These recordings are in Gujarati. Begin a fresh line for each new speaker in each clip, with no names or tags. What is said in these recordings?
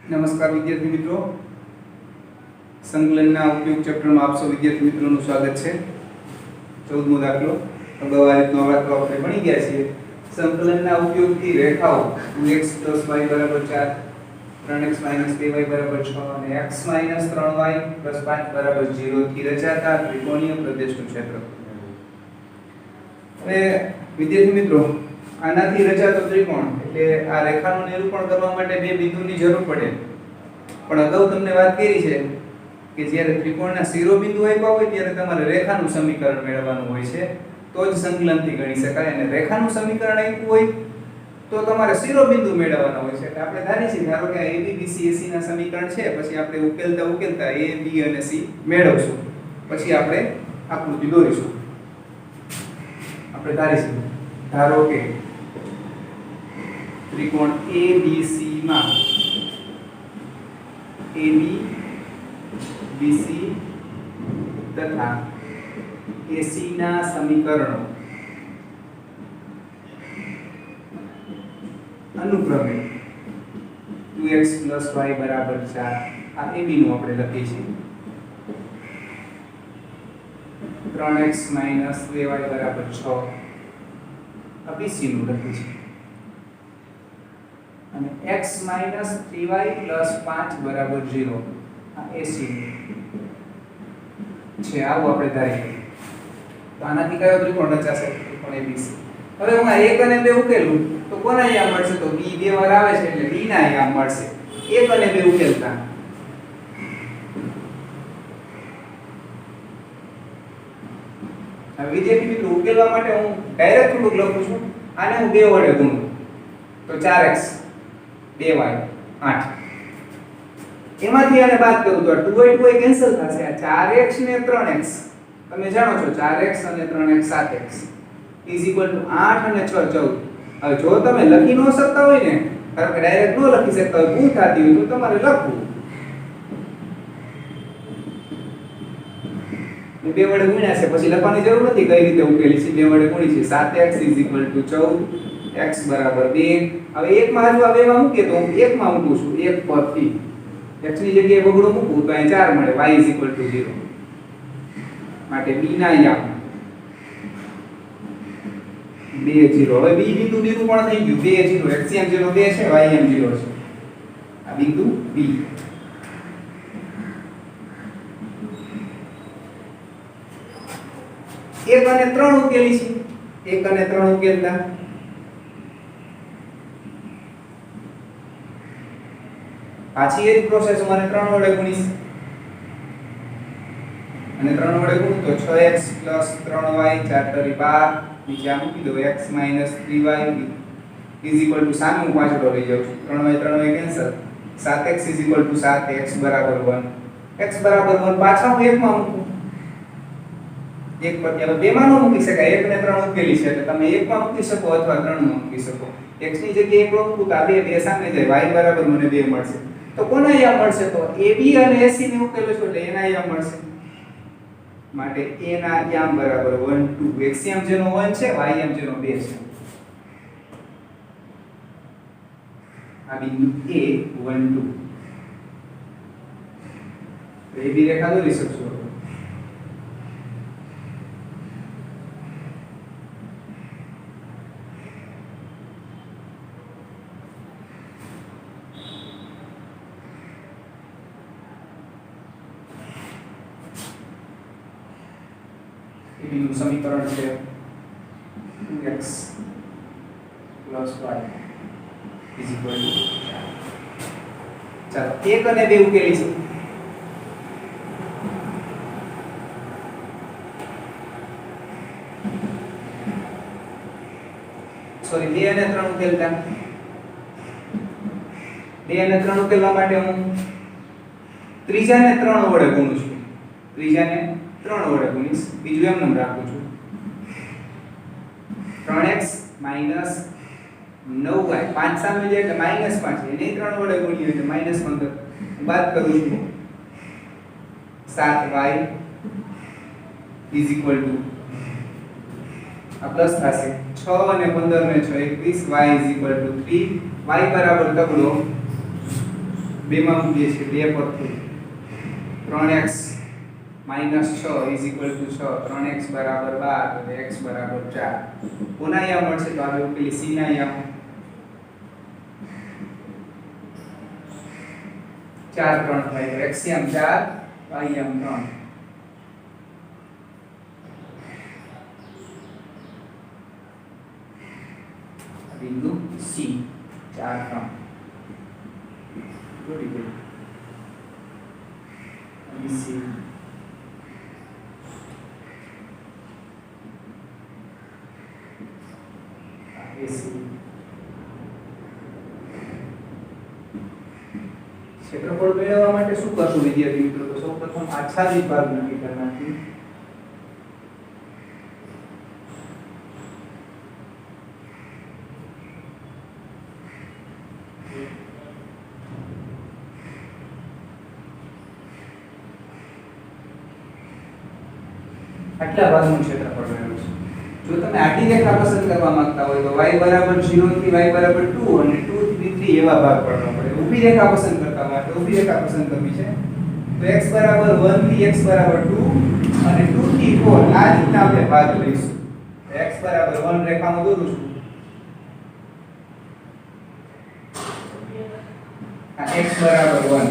નમસ્કાર વિદ્યાર્થી મિત્રો, સંકલનના ઉપયોગ ચેપ્ટરમાં આપ સૌ વિદ્યાર્થી મિત્રોનું સ્વાગત છે। 14મો દાખલો અગાઉ આ રીતનો દાખલો આપણે ભણી ગયા છીએ। સંકલનના ઉપયોગથી રેખાઓ 2x + y = 4, 3x - 2y = 6 અને x - 3y + 5 = 0 થી રચાતા ત્રિકોણીય પ્રદેશનું ક્ષેત્ર। હવે વિદ્યાર્થી મિત્રો, આનાથી રચાતો ત્રિકોણ એટલે આ રેખાનું નિરૂપણ કરવા માટે બે બિંદુની જરૂર પડે, પણ અગાઉ તમને વાત કરી છે કે જ્યારે ત્રિકોણના શિરોબિંદુ આપ્યા હોય ત્યારે તમારે રેખાનું સમીકરણ મેળવવાનું હોય છે, તો જ સંકલનથી ગણી શકાય। અને રેખાનું સમીકરણ આપ્યું હોય તો તમારે શિરોબિંદુ મેળવવાના હોય છે। એટલે આપણે ધારી છીએ, ધારો કે AB BC AC ના સમીકરણ છે, પછી આપણે ઉકેલતા A B અને C મેળવશું, પછી આપણે આકૃતિ દોરીશું। આપણે ધારીશું, ધારો કે ત્રિકોણ ABC માં AB BC તથા AC ના સમીકરણો અનુક્રમે 2x + y = 4 આ AB નું આપણે લખીએ છીએ, 3x - 2y = 6 આ BC નું લખીએ છીએ, અને x - 3y + 5 = 0 આ AC છે। આવું આપણે ધારીએ તો આનાથી કયો ત્રિકોણ રચાશે? ત્રિકોણ ABC। હવે હું આ 1 અને 2 ઉકેલું તો કોના આયામ મળશે? તો b બે વાર આવે છે એટલે b ના આયામ મળશે। 1 અને 2 ઉકેલતા હવે વિદ્યાર્થી મિત્રો, ઉકેલવા માટે હું ડાયરેક્ટ થોડુંક લખું છું, આને હું 2 વડે ગુણું તો 4x 2y 8, એમાંથી આને બાદ કરું તો 2y કેન્સલ થશે, આ 4x ને 3x તમે જાણો છો, 4x અને 3x 7x = 8 અને 6 14। હવે જો તમે લખી ન શકતા હોય ને, કારણ કે ડાયરેક્ટ ન લખી શકતા હોય, ભૂલ થતી હોય, તો તમારે લખવું 2 વડે ગુણ્યા છે, પછી લખવાની જરૂર નથી કઈ રીતે ઉકેલી છે, 2 વડે ગુણી છે। 7x = 14, x = 2। હવે એક માં હજુ આ બે માં મૂકીએ તો હું એક માં મૂકું છું, એક પરથી x ની જગ્યાએ બગડો મૂકું તો અહીં 4 મળે, y = 0 માટે b ના આયામ 2 0। હવે b બિંદુ નિરૂપણ થઈ ગયું, 2 0, x m 0 2 છે, y m 0 છે, આ બિંદુ b। 1 અને 3 ઉકેલી છે, 1 અને 3 ઉકેલતા પાછી એ જ પ્રોસેસ મારે 3 વડે ગુણીશ, અને 3 વડે ગુણું તો 6x + 3y 4 * 12 નીચે આ મૂકી દો, x - 3y = સામે પાછળ લઈ જાઉં છું, 3y cancel, 7x = 7, x = 1, x = 1 પાછા હું 1 માં મૂકું, 1 પર હવે 2 માં ન મૂકી શકાય, 1 ને 3 ઉકેલી છે એટલે તમે 1 માં મૂકી શકો અથવા 3 માં મૂકી શકો। x ની જગ્યાએ 1 મૂકું તો આ 2 સામે જાય, y = મને 2 મળશે। તો કોના આયામ મળશે? તો AB અને AC ને ઉકેલો છો એટલે એના આયામ મળશે, માટે a ના આયામ = 1 2, x m જેનો 1 છે, y m જેનો 2 છે, આ બિંદુ a 1 2 AB રેખા દોરી શકશો। નું સમીકરણ છે 2x + y = 4। ચાલો 1 અને 2 ઉકેલી છે, સોરી 2 અને 3 ઉકેલતા, 2 અને 3 ઉકેલવા માટે હું ત્રીજાને 3 વડે ગુણું છું, ત્રીજાને 3 વડે ગુણીશ, બીજું એમ નામ રાખું છું, 3x - 9y 5 સામે જાય એટલે -5, એને 3 વડે ગુણીએ એટલે -15 બાદ કરું છું, 7y = આ પ્લસ થશે, 6 અને 15 ને 6 21, y = 3, y બરાબર તગડો 2 માં મૂકીએ છીએ 2 પરથી 3x -6 = 6 3x = 12 તો x = 4 કોના યામ મળશે તો આપણે પેલી c ના યામ 4 3 થાય x યામ 4 y યામ 3 बिंदु C 4 3 जोड़ी दे BC AC क्षेत्रफળ મેળવવા માટે શું કરશું વિદ્યાર્થી મિત્રો તો સૌપ્રથમ આચ્છાદિત ભાગ નક્કી કરવાથી આટલા ભાગનું ક્ષેત્રફળ મેળવવું છે જો તમે આડી રેખા પસંદ કરવા માંગતા હોય તો y = 0 થી y = 2 અને 2 થી 3 એવા ભાગ પાડવા પડે ઊભી રેખા પસંદ કરતા માટે ઊભી રેખા પસંદ કરવી છે તો x = 1 થી x = 2 અને 2 થી 4 આ રીતના આપણે ભાગ લઈશું x = 1 રેખામાં દોરું છું આ x = 1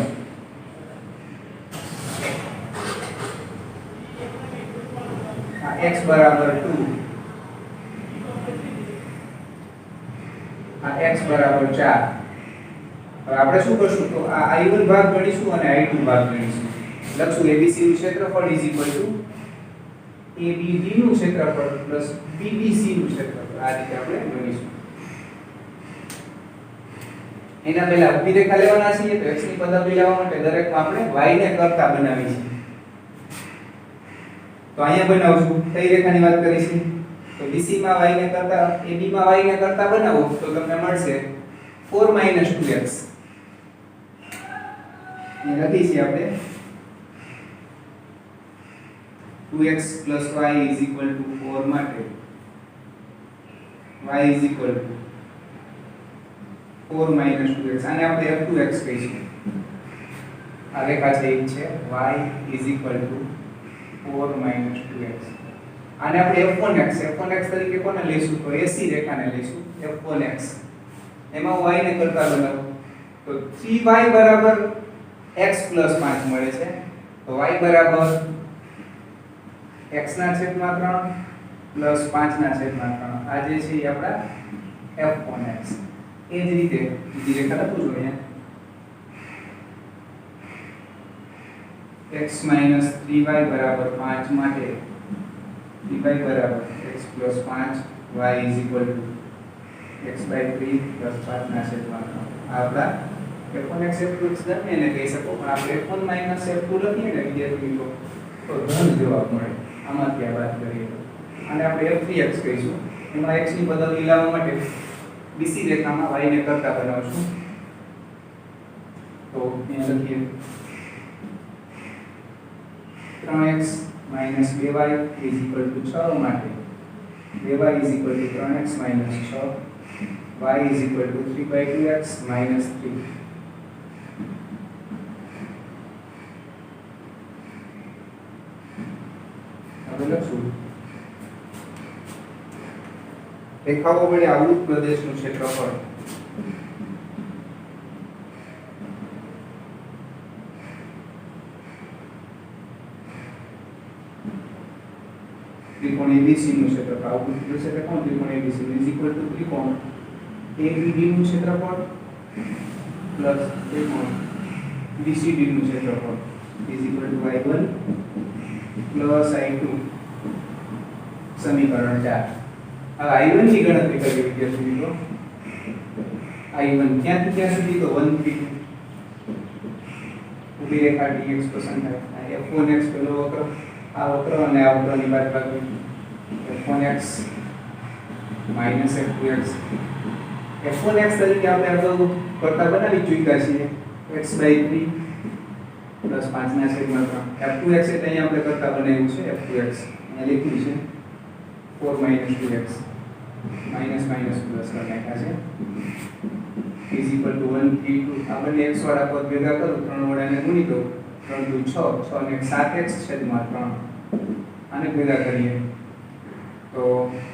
x = 2 આ x = 4 હવે આપણે શું કરશું તો આ i1 ભાગ ગણીશું અને i2 ભાગ ગણીશું લખશું abc નું ક્ષેત્રફળ = abd નું ક્ષેત્રફળ bbc નું ક્ષેત્રફળ આ રીતે આપણે ગણીશું એના પહેલા ઊભી રેખા લેવાના છે તો x ની પદાવલી લેવા માટે દરેકમાં આપણે y ને કરતા બનાવી છે તો અહીંયા બનાવશું કઈ રેખાની વાત કરીશું તો BC માં y ને કરતા AB માં y ને કરતા બનાવો તો તમને મળશે 4 - 2x એ લખી છે આપણે 2x + y = 4 માટે y = 4 - 2x આને આપણે f2x કહીશું આ રેખા છે એ છે y = 4 - 2x આને આપણે f1x તરીકે કોને લઈશું તો AC રેખાને લઈશું f1x એમાં y ને કરતા બનાવો તો 3y = x + 5 મળે છે તો y = x ના છેદમાં 3 + 5 ના છેદમાં 3 આ જે છે એ આપણા f1x એ જ રીતે બીજી રેખા લખું છું અહીંયા x - 3y = 5 માટે 3y = x + 5 y = x/3 + 5 ના છેદમાં 3 આપણા f1x f2x દરમિયાન કહી શકો પણ આપણે f1 - f2 લખીએ ને વિદ્યાર્થી મિત્રો તો ધન જવાબ મળે આમાંથી આ વાત કરીએ અને આપણે f3x કહીશું એમાં x ની પદાવલી લાવવા માટે BC રેખામાં y ને કરતા બનાવશું તો અહીંયા લખીએ 3x - 2y = 6 માટે 2y = 3x - 6 y = 3/2x - 3 હવે લખશું રેખાઓ વડે આવૃત પ્રદેશનું ક્ષેત્રફળ त्रिकोण ABC નું ક્ષેત્રફળ આવૃત પ્રદેશ એટલે કોણ ત્રિકોણ ABC = ત્રિકોણ ABD નું ક્ષેત્રફળ પ્લસ ત્રિકોણ BCD નું ક્ષેત્રફળ y1 પ્લસ i2 સમીકરણ 4 હવે i1 ની ગણતરી કરીએ વિદ્યાર્થી મિત્રો i1 ક્યાંથી ક્યાં સુધી તો 1 થી ઊભી રેખા dx પસંદ થાય f1x પેલો વક્ર આ વક્ર અને આ વક્રની બાદબાકી f1x - f2x f1x તરીકે આપણે અગાઉ કરતા બનાવી ચૂક્યા છીએ x/3 + 5 ના છેદમાં 3 f2x એટલે અહીંયા આપણે કરતા બનાવ્યું છે f2x અહીંયા લખ્યું છે 4 - 2x માઈનસ પ્લસ કરી નાખ્યા છે ઇઝ ઇક્વલ ટુ 1 3 2 આ બંને x વાળા પદ ભેગા કરું 3 વડાને ગુણી દો 3 2 6 6 ને 7x છેદમાં 3 આને ભેગા કરીએ તો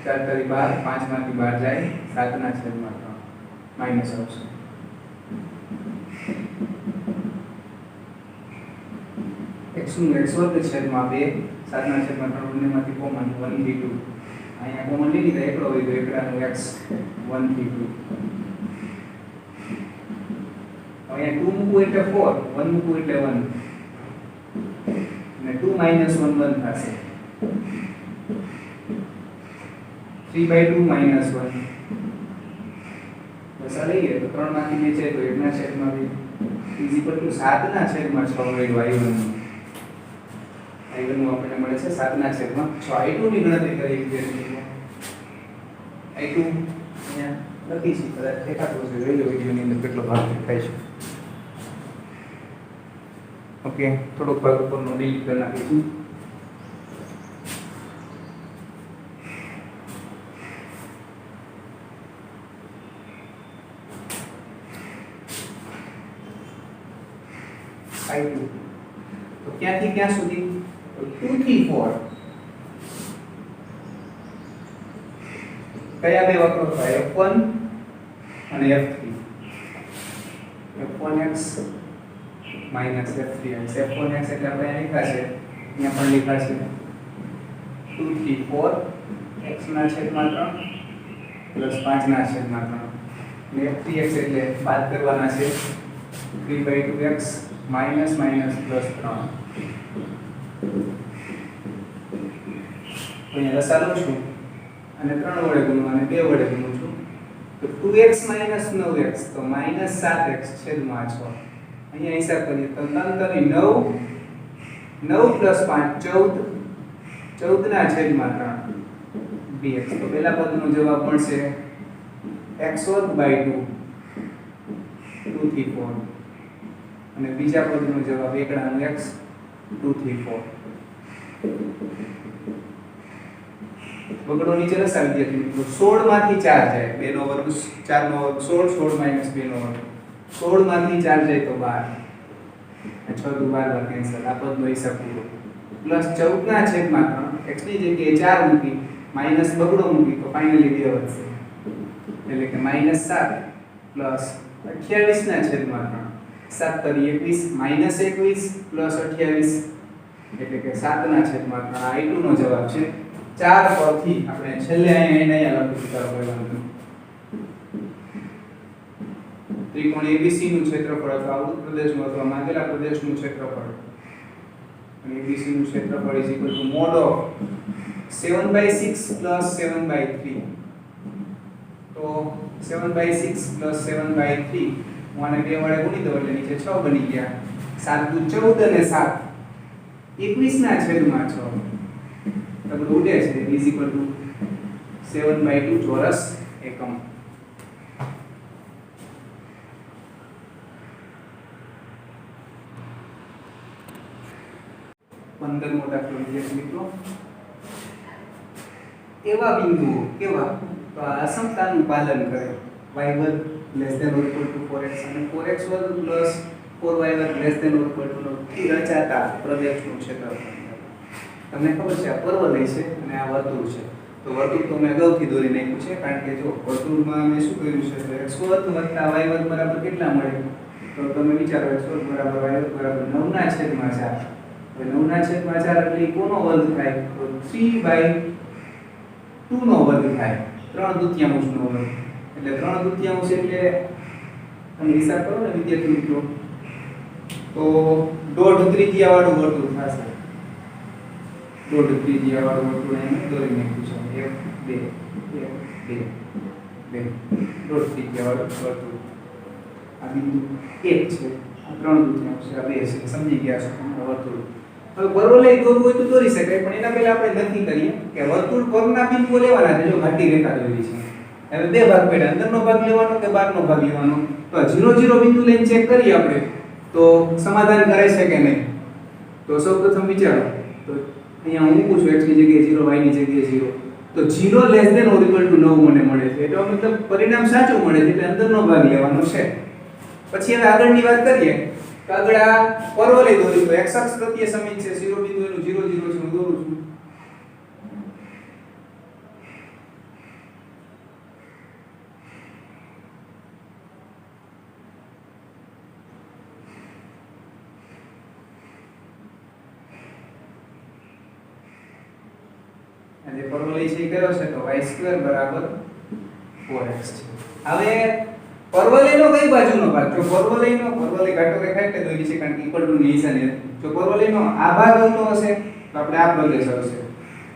4 તારી 12 5 માંથી 12 જાય 7 ના છેદમાં 3 માઈનસ આવશે x નું x વર્ગ છેદમાં 2 7 ના છેદમાં 3 બંનેમાંથી કોમન 1 થી 2 અહીંયા કોમન લઈ લીધા એકડો હોય તો એકડાનું x 1 થી 2 અહીંયા 2 મૂકવું એટલે 4 1 મૂકવું એટલે 1 અને 2 minus 1 1 થશે 3/2 minus 1 બસ આ લઈએ તો 3 માંથી 2 છે તો 1 ના છેદમાં 2 ઇઝ ઇક્વલ ટુ 7 ના છેદમાં 6 મળ્યું i1 નું આપણને મળે છે 7 ના છેદમાં 6 i2 ની ગણતરી કરી વિદ્યાર્થીઓ i2 અહીંયા લખી છે કદાચ દેખાતું હશે જોઈ લો વિડિયોની અંદર કેટલો ભાગ દેખાય છે ઓકે થોડોક ભાગ ઉપરનો ડિલીટ કરી નાખીશું i2 તો ક્યાંથી ક્યાં સુધી 2 થી 4 કયા બે વક્રો થાય f1 અને f3 f1x minus f3x f1x એટલે આપણે અહીં લખ્યા છે અહીંયા પણ લખ્યા છે 2 થી 4 x ના છેદમાં 3 પ્લસ 5 ના છેદમાં 3 અને f3x એટલે બાદ કરવાના છે 3/2x minus minus plus 3 તો અહીંયા લસા લઉં છું અને 3 વડે ગુણું અને 2 વડે ગુણું છું તો 2x minus 9x તો minus 7x છેદમાં 6 અહીંયા હિસાબ કરીએ તો 3 તરી 9 9 plus 5 14 14 ના છેદમાં 3 2x તો પહેલા પદનો જવાબ મળશે x વર્ગ by 2 2 થી 4 અને બીજા પદનો જવાબ એકડાનું x 2 થી 4 બગડો નીચે લસા વિદ્યાર્થી મિત્રો 16 માંથી 4 જાય 2 નો વર્ગ 4 નો વર્ગ 16 16 minus 2 નો વર્ગ 16 માંથી 4 જાય તો 12 અને 6 દુ 12 વાર કેન્સલ આ પદનો હિસાબ પૂરો પ્લસ 14 ના છેદમાં 3 x ની જગ્યાએ 4 મૂકી માઈનસ બગડો મૂકી તો ફાઇનલી 2 વધશે એટલે કે -7 પ્લસ 28 ના છેદમાં 3 7 તરી 21 minus 21 plus 28 એટલે કે 7 ના છેદમાં 3 i2 નો જવાબ છે 4 પરથી આપણે છેલ્લે અહીંયા લખી કરવાનું ત્રિકોણ ABC નું ક્ષેત્રફળ અથવા આવૃત પ્રદેશનું અથવા માંગેલા પ્રદેશનું ક્ષેત્રફળ અને ABC નું ક્ષેત્રફળ is equal to mod of 7/6 plus 7/3 તો 7/6 plus 7/3 હું આને 2 વડે ગુણી દઉં એટલે નીચે 6 બની ગયા 7 દુ 14 અને 7 21 ના છેદમાં 6 તો ઉડે છે is equal to 7/2 ચોરસ એકમ 15 મોટા વિદ્યાર્થી મિત્રો એવા બિંદુઓ કેવા તો આ અસમતાનું પાલન કરે y વર્ગ less than or equal to 4x અને 4x વર્ગ plus 4y વર્ગ less than or equal to 9 થી રચાતા પ્રદેશનું ક્ષેત્રફળ તમને ખબર છે આ પર્વલય છે અને આ વર્તુળ છે તો વર્તુળ તો મેં અગાઉથી દોરી નાખ્યું છે કારણ કે જો વર્તુળમાં મેં શું કર્યું છે તો x વર્ગ વત્તા y વર્ગ બરાબર કેટલા મળે તો તમે વિચારો x વર્ગ બરાબર y વર્ગ બરાબર 9 ના છેદમાં 4 હવે 9 ના છેદમાં 4 એટલે કોનો વર્ગ થાય તો 3/2 નો વર્ગ થાય 3/2 નો વર્ગ એટલે 3/2 એટલે તમે હિસાબ કરો ને વિદ્યાર્થી મિત્રો તો 1/2 ત્રિજ્યા વાળું વર્તુળ થશે 1/2 ત્રિજ્યા વાળું વર્તુળ અહીં દોરી નાખ્યું છે 1 2 1 2 1 ત્રિજ્યા વાળું વર્તુળ આ બિંદુ 1 છે આ 3/2 છે આ 2 છે સમજી ગયા છો વર્તુળ હવે પર્વલય દોરવું હોય તો દોરી શકાય પણ એના પહેલા આપણે નક્કી કરીએ કે વર્તુળ પરના બિંદુઓ લેવાના છે જો ઘાટી રેખા દોરી છે હવે બે ભાગ પડ્યા અંદરનો ભાગ લેવાનો કે બહારનો ભાગ લેવાનો તો 0 0 બિંદુ લઈને ચેક કરીએ આપણે તો સમાધાન કરે છે કે નહીં તો સૌપ્રથમ વિચારો તો અહીંયા હું મૂકું છું x ની જગ્યાએ 0 y ની જગ્યાએ 0 તો 0 less than or equal to 9 મને મળે છે એટલે મતલબ પરિણામ સાચું મળે છે એટલે અંદરનો ભાગ લેવાનો છે. પછી હવે આગળની વાત કરીએ તો આગળ આ પરવલય દોર્યું તો x અક્ષ પ્રત્યે સમીપ છે શિરોબિંદુ એનું 0 0 છે હું દોરું છું. અને પરવલય છે એ કયો છે તો y² બરાબર 4x છે. હવે પરવલયનો કઈ બાજુનો ભાગ જો પરવલય ઘાટો રેખા એટલે દોરી છે કારણ કે ઇક્વલ ટુ નિશાન છે. જો પરવલયનો આ ભાગ આવતો હશે તો આપણે આ પ્રદેશ આવશે.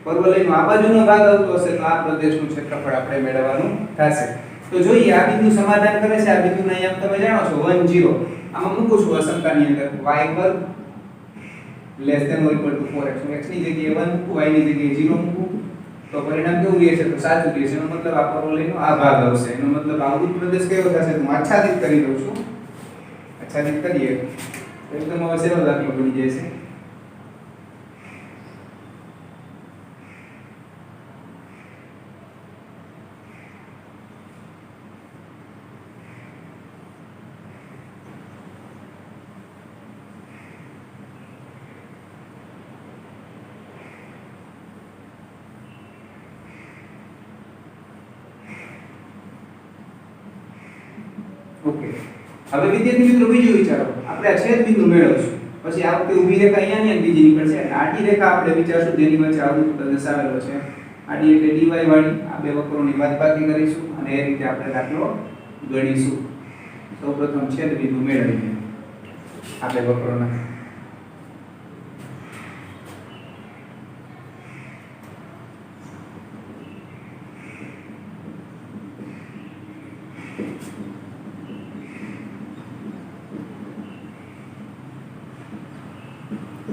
પરવલયનો આ બાજુનો ભાગ આવતો હશે તો આ પ્રદેશનું ક્ષેત્રફળ આપણે મેળવવાનું થશે. તો જોઈએ આ બિંદુ સમાધાન કરે છે આ બિંદુના અહીંયા તમે જાણો છો 1 0 આમાં મૂકું છું અસમતાની અંદર y² less than or equal to 4x x ની જગ્યાએ 1 મૂકું y ની જગ્યાએ 0 મૂકું તો પરિણામ કેવું રહે છે તો સાચું રહે છે. એનો મતલબ આ પરવલયનો આ ભાગ આવશે. એનો મતલબ આવૃત પ્રદેશ કયો થશે તો હું આચ્છાદિત કરી દઉં છું. આચ્છાદિત કરીએ તો એકદમ હવે સરળ દાખલો બની જાય છે. ઓકે હવે વિદ્યાર્થી મિત્રો બીજું વિચારો આપણે આ છેદ બિંદુ મેળવશું પછી આ વખતે ઊભી રેખા અહીંયા ની બીજી નીકળશે અને આડી રેખા આપણે વિચારશું જેની વચ્ચે આવૃત પ્રદેશ આવેલો છે. આડી એટલે dy વાળી આ બે વક્રોની બાદબાકી કરીશું અને એ રીતે આપણે દાખલો ગણીશું. સૌપ્રથમ છેદ બિંદુ મેળવીએ આ બે વક્રોના.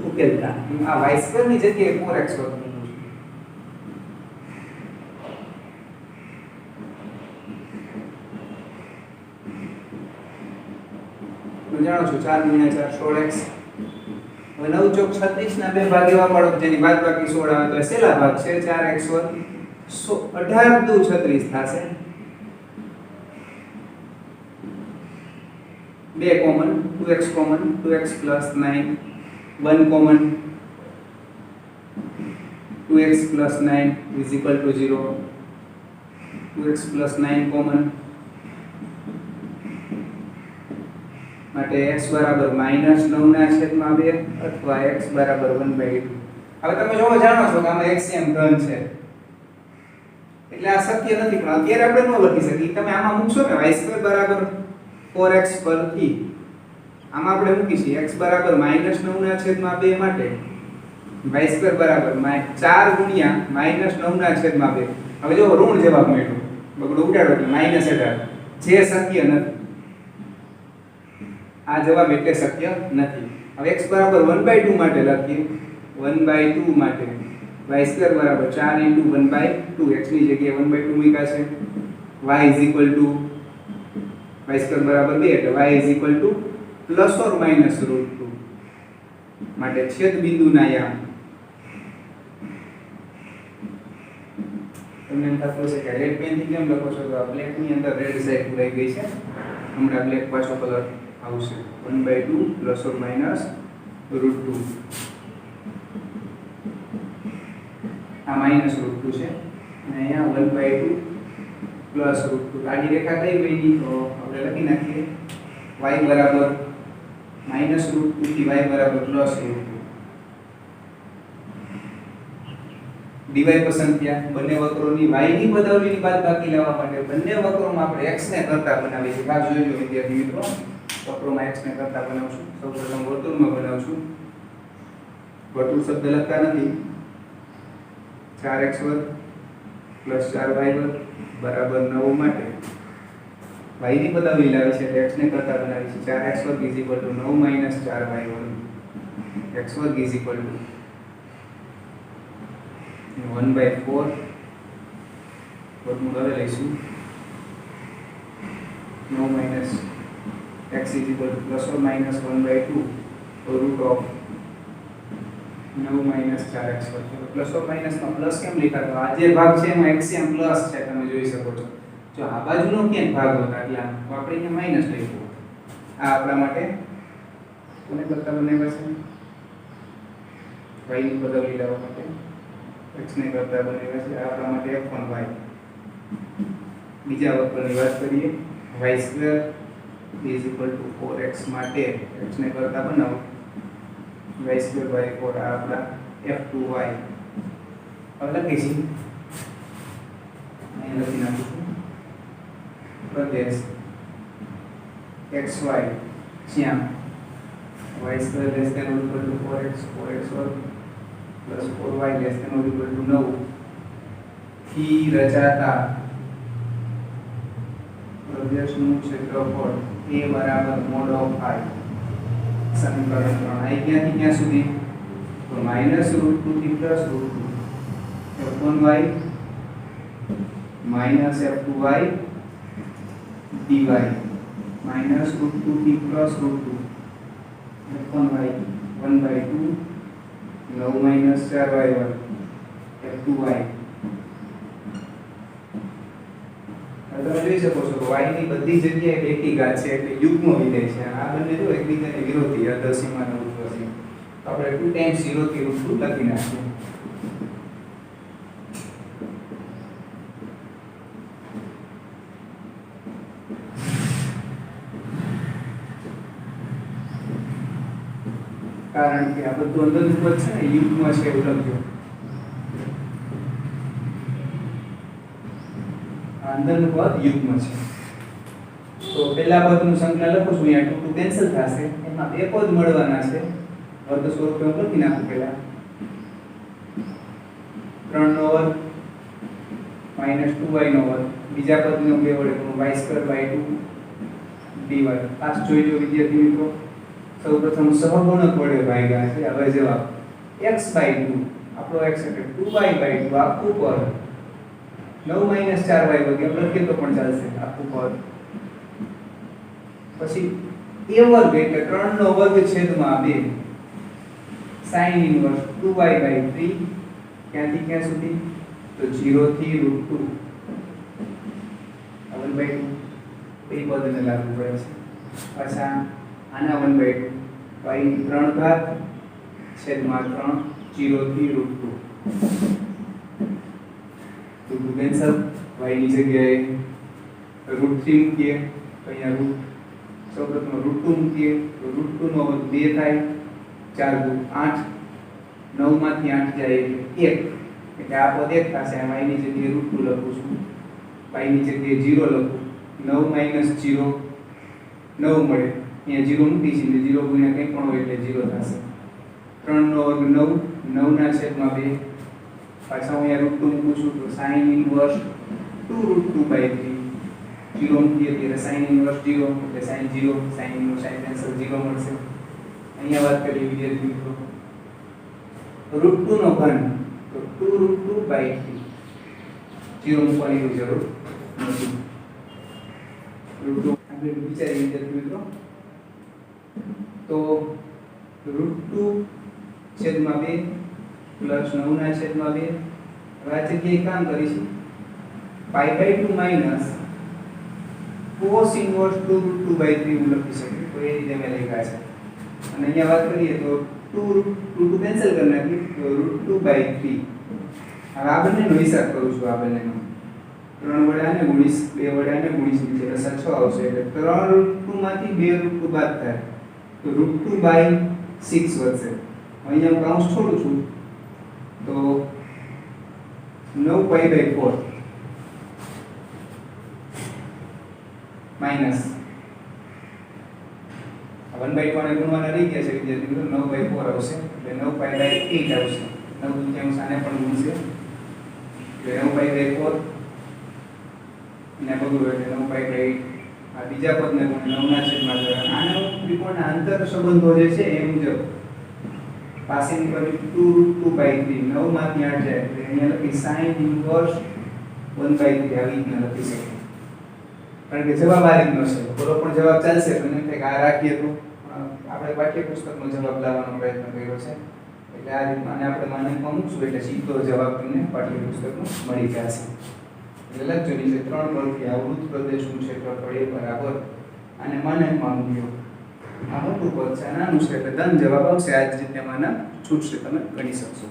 ઉકેલતા આ y² ની જગ્યાએ 4x વધુ તો જાણો છો 4 × 4 16x. હવે 9 ચોક 36 ના બે ભાગ એવા પાડો જેની બાદબાકી 16 આવે તો છેલ્લા ભાગ છે 4x વર્ગ 18 દુ 36 થશે. 2 common 2x common 2x + 9 1 common 2x + 9 is equal to 0 2x + 9 common માટે x બરાબર -9/2 અથવા x બરાબર 1/2. હવે તમે જાણો છો કે આમાં x એમ ધન છે એટલે આ શક્ય નથી પણ અત્યારે આપણે ન લખી શકીએ. તમે આમાં મૂકશો ને y² બરાબર 4x પરથી આમાં આપણે મૂકી છીએ x બરાબર -9/2 માટે y² બરાબર 4 × -9/2. હવે જો ઋણ જવાબ મળ્યો બગડો ઉડાડો એટલે -18 જે શક્ય નથી. આ જવાબ એટલે શક્ય નથી. હવે x બરાબર 1/2 માટે લખીએ 1/2 માટે y² બરાબર 4 × 1/2 x ની જગ્યાએ 1/2 મૂક્યા છે. y² બરાબર 2 એટલે y ±√2 માટે છેદ બિંદુના યામ તમને એમ થતું હશે કે રેડ પેન થી કેમ લખો છો તો આ બ્લેક ની અંદર રેડ સાઈડ પુરાઈ ગઈ છે. હમણાં બ્લેક પાછો કલર આવશે 1/2 ±√2 આ -√2 છે અને અહીંયા 1/2 +√2 આડી રેખા કઈ બની તો આપણે લખી નાખીએ y બરાબર -√2 થી y બરાબર +√2. dy પસંદ થયા. બંને વક્રોની y ની પદાવલીની બાદબાકી લેવા માટે બંને વક્રોમાં આપણે x ને કરતા બનાવીએ છીએ. આ જોજો વિદ્યાર્થી મિત્રો વક્રોમાં x ને કરતા બનાવશું. સૌપ્રથમ વર્તુળમાં બનાવશું. વર્તુળ શબ્દ લખતા નથી. 4x² + 4y² બરાબર 9 માટે y ની પદાવલી લાવી છે એટલે x ને કરતા બનાવી છે 4x² = 9 - 4y² x² = 1/4 વર્ગમૂળ હવે લઈશું 9 - x = ±1/2 √(x² - 9 / 9 માઈનસ 4x વર્ગ પ્લસ ઓર માઈનસમાં પ્લસ કેમ લખ્યા તો આ જે ભાગ છે એમાં એક્સિયમ પ્લસ છે તમે જોઈ શકો છો જો આ બાજુનો ક્યાંક ભાગ હોતા એટલે આપણે અહીંયા માઈનસ લખ્યું આ આપણા માટે કોને કરતા બનાવ્યા છે y ની બદલી લેવા માટે x ને કરતા બનાવ્યા છે આ આપણા માટે f1y બીજા વક્રની વાત કરીએ y² 4x માટે x ને કરતા બનાવો y²/4 આ આપણા f2y હવે લખી છીએ અહીં લખી નાખીશું પ્રદેશ xy જ્યાં y² ≤ 4x 4x² + 4y ≤ 9 થી રચાતા પ્રદેશનું ક્ષેત્રફળ a બરાબર mod of i સમીકરણ 3 આ ક્યાંથી ક્યાં સુધી તો -√2 થી +√2 f1y -f2y dy -√2 થી +√2 f1y 1/2 9 - 4y f2y તમે જોઈ શકો છો કે y ની બધી જગ્યાએ એકી ઘાત છે એટલે યુગ્મ વિધેય છે આ બંને જો એકબીજાને વિરોધી અર્ધસીમા અને ઉર્ધ્વસીમા તો આપણે 2 ટાઈમ્સ 0 થી √2 લખી નાખીએ કારણ કે આ બધું અંદરનું પદ છે ને યુગ્મ છે એવું લખજો અંદરનું પદ યુગ્મ છે તો પહેલા પદનું સંકલન લખું છું અહીંયા 2 કેન્સલ થશે એમાં બે પદ મળવાના છે વર્ગ સ્વરૂપે હું લખી નાખું પહેલા 3 નો વર્ગ -2y નો વર્ગ બીજા પદનો 2 વડે y²/2 dy પાછ જોઈ લો વિદ્યાર્થી મિત્રો સૌપ્રથમ સહગુણક વડે ભાગ્યા છે હવે જવાબ x/2 આપણો x એટલે 2y/2 આખું પદ 9 - 4y વર્ગ એમ લખીએ તો પણ ચાલશે આખું પદ પછી a વર્ગ એટલે 3 નો વર્ગ છેદમાં 2 sin ઇન્વર્સ 2y/3 ક્યાંથી ક્યાં સુધી તો 0 થી √2 1/2 બે પદને લાગુ પડે છે પાછા આના 1/2 y ની 3 ઘાત છેદમાં 3 0 થી √2 તો કેન્સલ y ની જગ્યાએ √3 મૂકીએ તો અહીંયા √ સૌપ્રથમ √2 મૂકીએ તો √2 નો વર્ગ 2 થાય 4 × 8 9 માંથી 8 જાય એટલે 1 એટલે આ પદ 1 થશે y ની જગ્યાએ √2 લખું છું y ની જગ્યાએ 0 લખું 9 - 0 9 મળે અહીંયા 0 મૂકી છે એટલે 0 ગુણ્યા કંઈ પણ હોય એટલે 0 થશે 3 નો વર્ગ 9 9 ના છેદમાં 2 પાછા હું અહીંયા √2 મૂકું છું તો sin ઇન્વર્સ 2√2/3 0 મૂકીએ એટલે sin ઇન્વર્સ 0 એટલે sin 0 sin inverse sin cancel 0 મળશે અહીંયા વાત કરીએ વિદ્યાર્થી મિત્રો √2 નો ઘન તો 2√2/3 0 મૂકવાની જરૂર નથી √2 આપણે વિચારીએ વિદ્યાર્થી મિત્રો તો √2 છેદમાં 2 પ્લસ 9 ના છેદમાં 2 હવે આ જગ્યાએ કામ કરીશું π/2 માઈનસ cos ઇન્વર્સ 2√2/3 હું લખી શકું તો એ રીતે મેં લખ્યા છે અને અહીંયા વાત કરીએ તો 2 કેન્સલ કરી નાખીએ તો √2/3 હવે આ બંનેનો હિસાબ કરું છું આ બંનેનો 3 વડે આને ગુણીશ 2 વડે આને ગુણીશ એટલે 6 આવશે એટલે 3√2 માંથી 2√2 બાદ થાય તો √2/6 વધશે અહીંયા હું કાઉન્સ છોડું છું તો 9π/4 માઈનસ 1/2 ને ગુણવાના રહી ગયા છે વિદ્યાર્થી મિત્રો 9/4 આવશે એટલે 9π/8 આવશે 9 દુત્યાંશ આને પણ ગુણશે એટલે 9π/4 ને બધું એટલે 9π/8 આ બીજા પદને ગુણે 9 ના છેદમાં 4 આનો ત્રિકોણના અંતર સંબંધો જે છે એ મુજબ પાસેની પર 2√2/3 9 માંથી 8 જાય એટલે અહીંયા લખી sin ઇન્વર્સ 1/3 આવી રીતના લખી શકીએ કારણ કે જવાબ આ રીતનો છે બોલો પણ જવાબ ચાલશે તો નહીં કે આ રાખીએ તો આપણે પાઠ્યપુસ્તકનો જવાબ લાવવાનો પ્રયત્ન કર્યો છે એટલે આ રીતના આને આપણે માનકમાં મૂકશું એટલે સીધો જવાબ તમને પાઠ્યપુસ્તકમાં મળી જશે. એટલે લખજો નીચે 3 પરથી આ વૃત્ત પ્રદેશનું ક્ષેત્રફળ A બરાબર આને માનકમાં મૂક્યો. આ મોટું પદ છે, નાનું છે એટલે ધન જવાબ આવશે. આ જ રીતે માનક છૂટશે, તમે ગણી શકશો.